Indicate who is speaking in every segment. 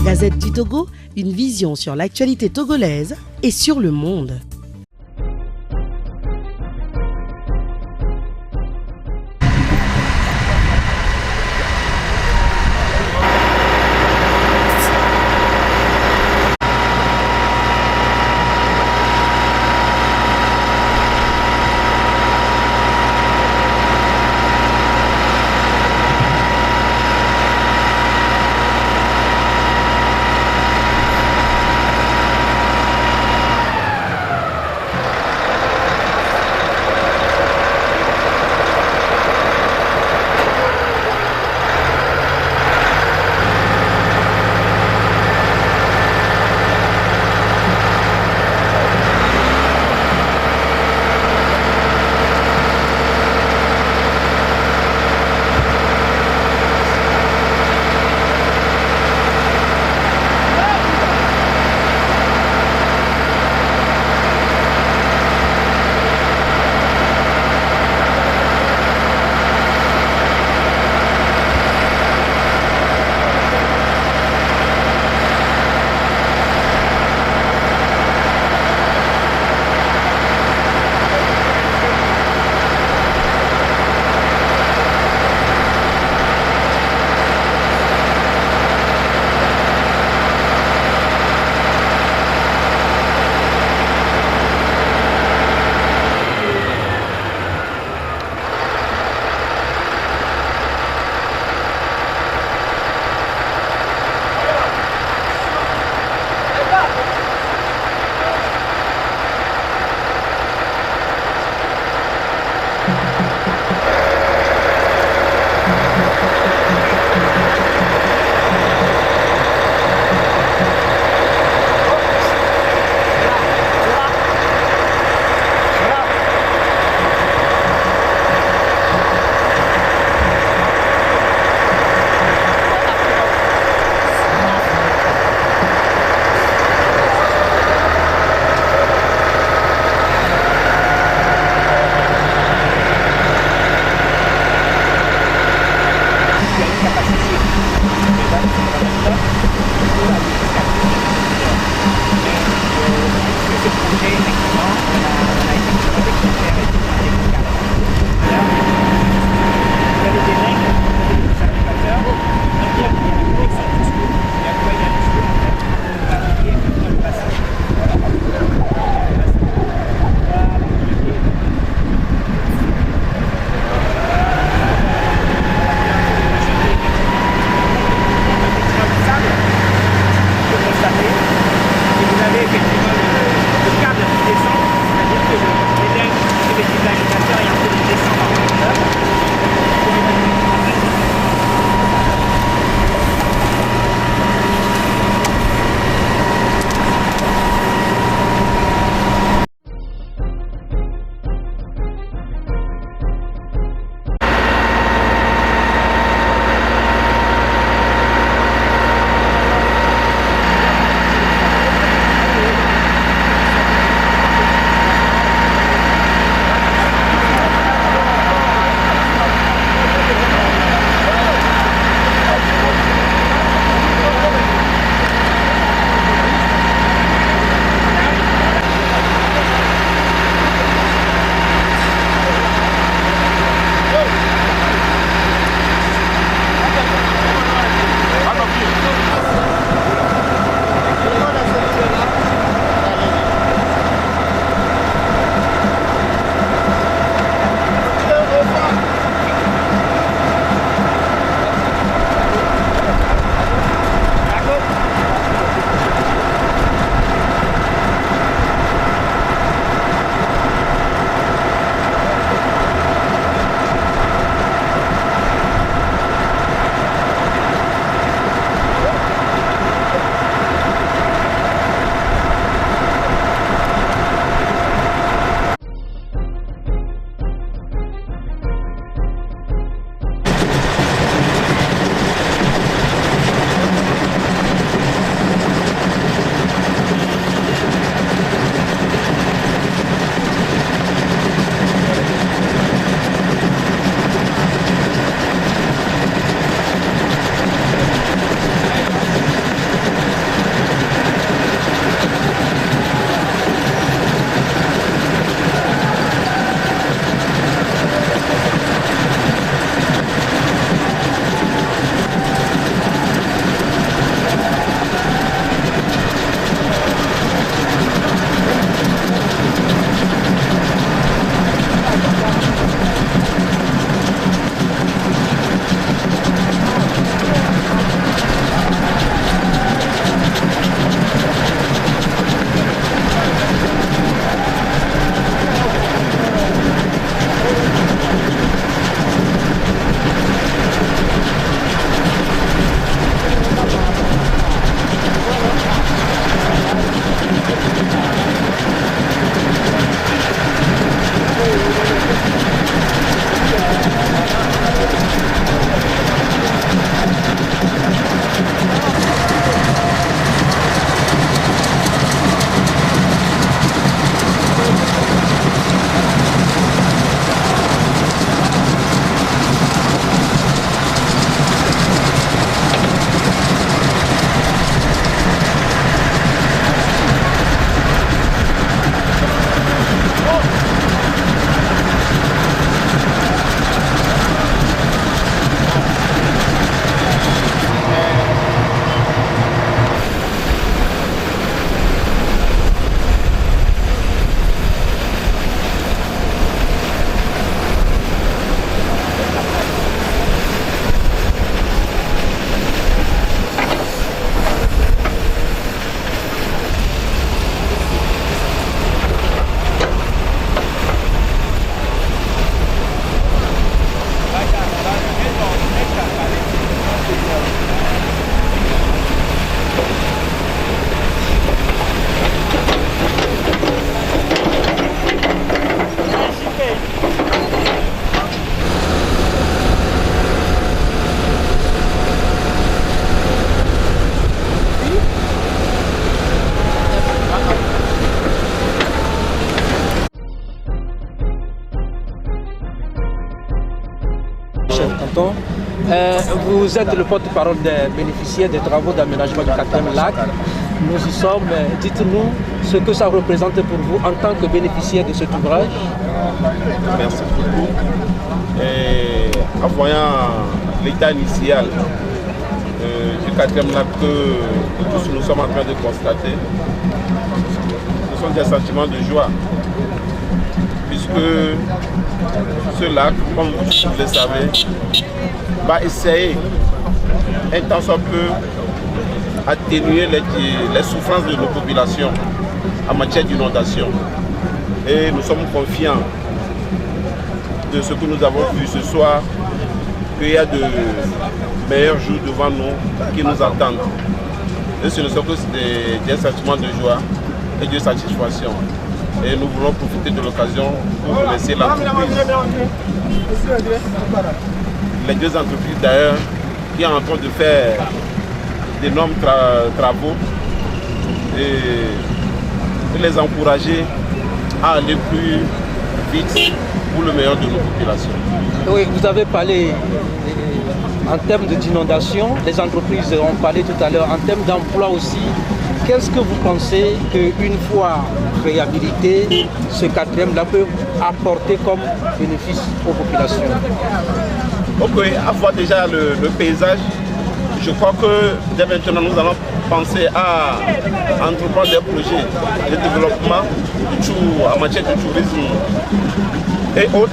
Speaker 1: Gazette du Togo, une vision sur l'actualité togolaise et sur le monde.
Speaker 2: Vous êtes le porte-parole des bénéficiaires des travaux d'aménagement du 4e lac. Nous y sommes. Dites-nous ce que ça représente pour vous en tant que bénéficiaire de cet ouvrage.
Speaker 3: Merci beaucoup. Et en voyant l'état initial du 4e lac que tous nous sommes en train de constater, ce sont des sentiments de joie. Puisque ce lac, comme vous le savez, va essayer un tant soit peu atténuer les souffrances de nos populations en matière d'inondation. Et nous sommes confiants de ce que nous avons vu ce soir, qu'il y a de meilleurs jours devant nous qui nous attendent. Et ce ne sont que des sentiments de joie et de satisfaction. Et nous voulons profiter de l'occasion pour remercier l'entreprise. Les deux entreprises d'ailleurs qui sont en train de faire d'énormes travaux et les encourager à aller plus vite pour le meilleur de nos populations.
Speaker 2: Oui, vous avez parlé en termes d'inondation, les entreprises ont parlé tout à l'heure, en termes d'emploi aussi. Qu'est-ce que vous pensez qu'une fois réhabilité, ce 4e là peut apporter comme bénéfice aux populations?
Speaker 3: Ok, à voir déjà le paysage, je crois que dès maintenant nous allons penser à entreprendre des projets de développement en matière de tourisme et autres,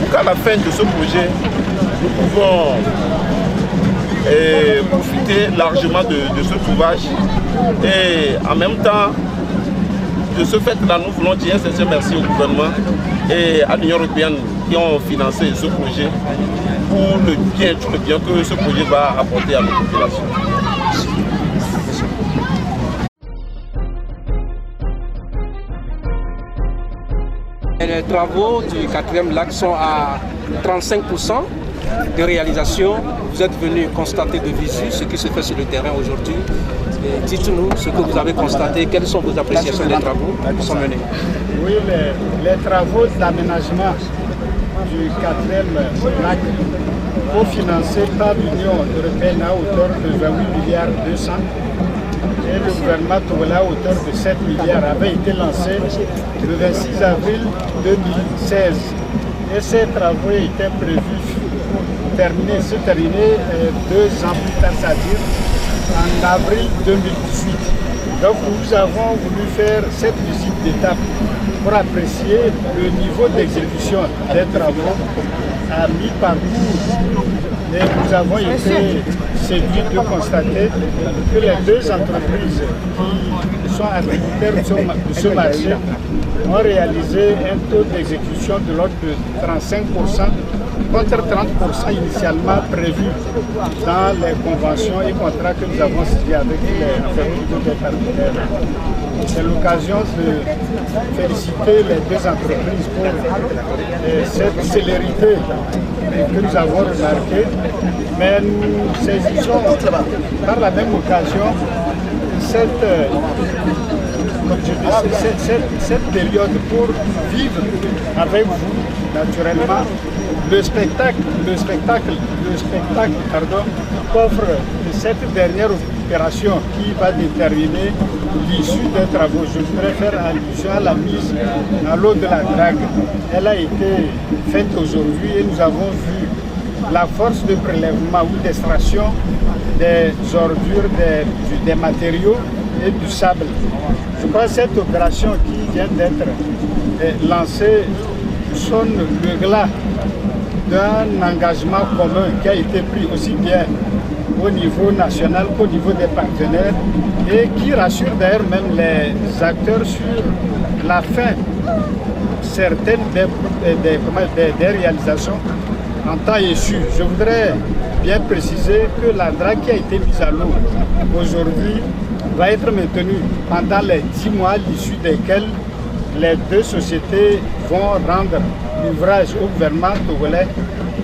Speaker 3: pour qu'à la fin de ce projet, nous pouvons profiter largement de ce ouvrage et en même temps, de ce fait-là, nous voulons dire un sincère merci au gouvernement et à l'Union européenne qui ont financé ce projet pour le bien, tout le bien que ce projet va apporter à nos populations.
Speaker 2: Les travaux du 4e lac sont à 35% de réalisation. Vous êtes venu constater de visu ce qui se fait sur le terrain aujourd'hui. Dites-nous ce que vous avez constaté, quelles sont vos appréciations des travaux qui sont menés.
Speaker 4: Oui, les travaux d'aménagement du 4e lac cofinancés par l'Union européenne à hauteur de 28 milliards 200 et le gouvernement togolais à hauteur de 7 milliards avaient été lancés le 26 avril 2016. Et ces travaux étaient prévus se terminer 2 ans plus tard, c'est-à-dire en avril 2018. Donc nous avons voulu faire cette visite d'étape pour apprécier le niveau d'exécution des travaux à mi-parcours. Et nous avons été séduits de constater que les deux entreprises qui sont attributaires de ce marché ont réalisé un taux d'exécution de l'ordre de 35% contre 30% initialement prévu dans les conventions et contrats que nous avons signés avec les partenaires. C'est l'occasion de féliciter les deux entreprises pour cette célérité que nous avons remarquée, mais nous saisissons par la même occasion cette période pour vivre avec vous naturellement le spectacle qu'offre cette dernière opération qui va déterminer l'issue des travaux. Je voudrais faire allusion à la mise à l'eau de la drague. Elle a été faite aujourd'hui et nous avons vu la force de prélèvement ou d'extraction des ordures, des matériaux et du sable. Je crois que cette opération qui vient d'être lancée sonne le glas d'un engagement commun qui a été pris aussi bien au niveau national qu'au niveau des partenaires et qui rassure d'ailleurs même les acteurs sur la fin certaines des réalisations en temps échu. Je voudrais bien préciser que la drague qui a été mise à l'eau aujourd'hui va être maintenue pendant les 10 mois, à l'issue desquels les deux sociétés vont rendre l'ouvrage au gouvernement togolais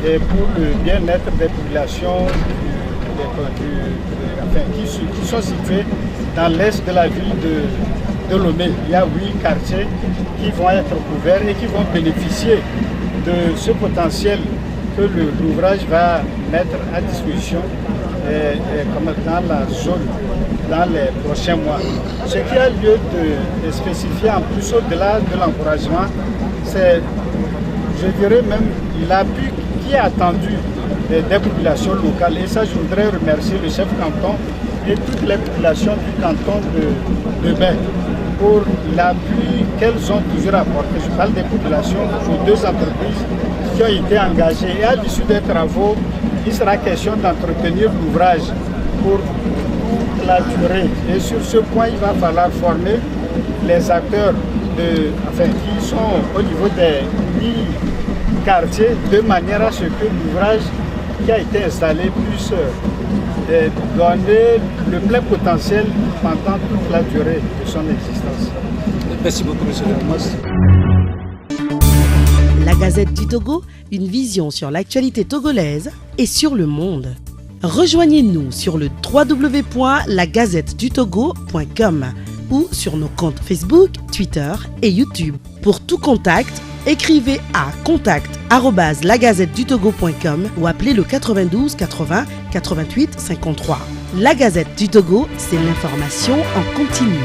Speaker 4: et pour le bien-être des populations qui sont situées dans l'est de la ville de Lomé. Il y a 8 quartiers qui vont être couverts et qui vont bénéficier de ce potentiel que l'ouvrage va mettre à disposition dans la zone dans les prochains mois. Ce qui a lieu de spécifier en plus au-delà de l'encouragement, c'est, je dirais même, l'appui qui est attendu des populations locales. Et ça, je voudrais remercier le chef canton et toutes les populations du canton de Baie pour l'appui qu'elles ont toujours apporté. Je parle des populations aux deux entreprises qui ont été engagées. Et à l'issue des travaux, il sera question d'entretenir l'ouvrage pour toute la durée. Et sur ce point, il va falloir former les acteurs qui sont au niveau des 8 quartiers de manière à ce que l'ouvrage qui a été installé puisse donner le plein potentiel pendant toute la durée de son existence.
Speaker 2: Merci beaucoup, monsieur le ministre.
Speaker 1: La Gazette du Togo, une vision sur l'actualité togolaise et sur le monde. Rejoignez-nous sur le www.lagazettedutogo.com ou sur nos comptes Facebook, Twitter et YouTube. Pour tout contact, écrivez à contact@lagazettedutogo.com ou appelez le 92 80 88 53. La Gazette du Togo, c'est l'information en continu.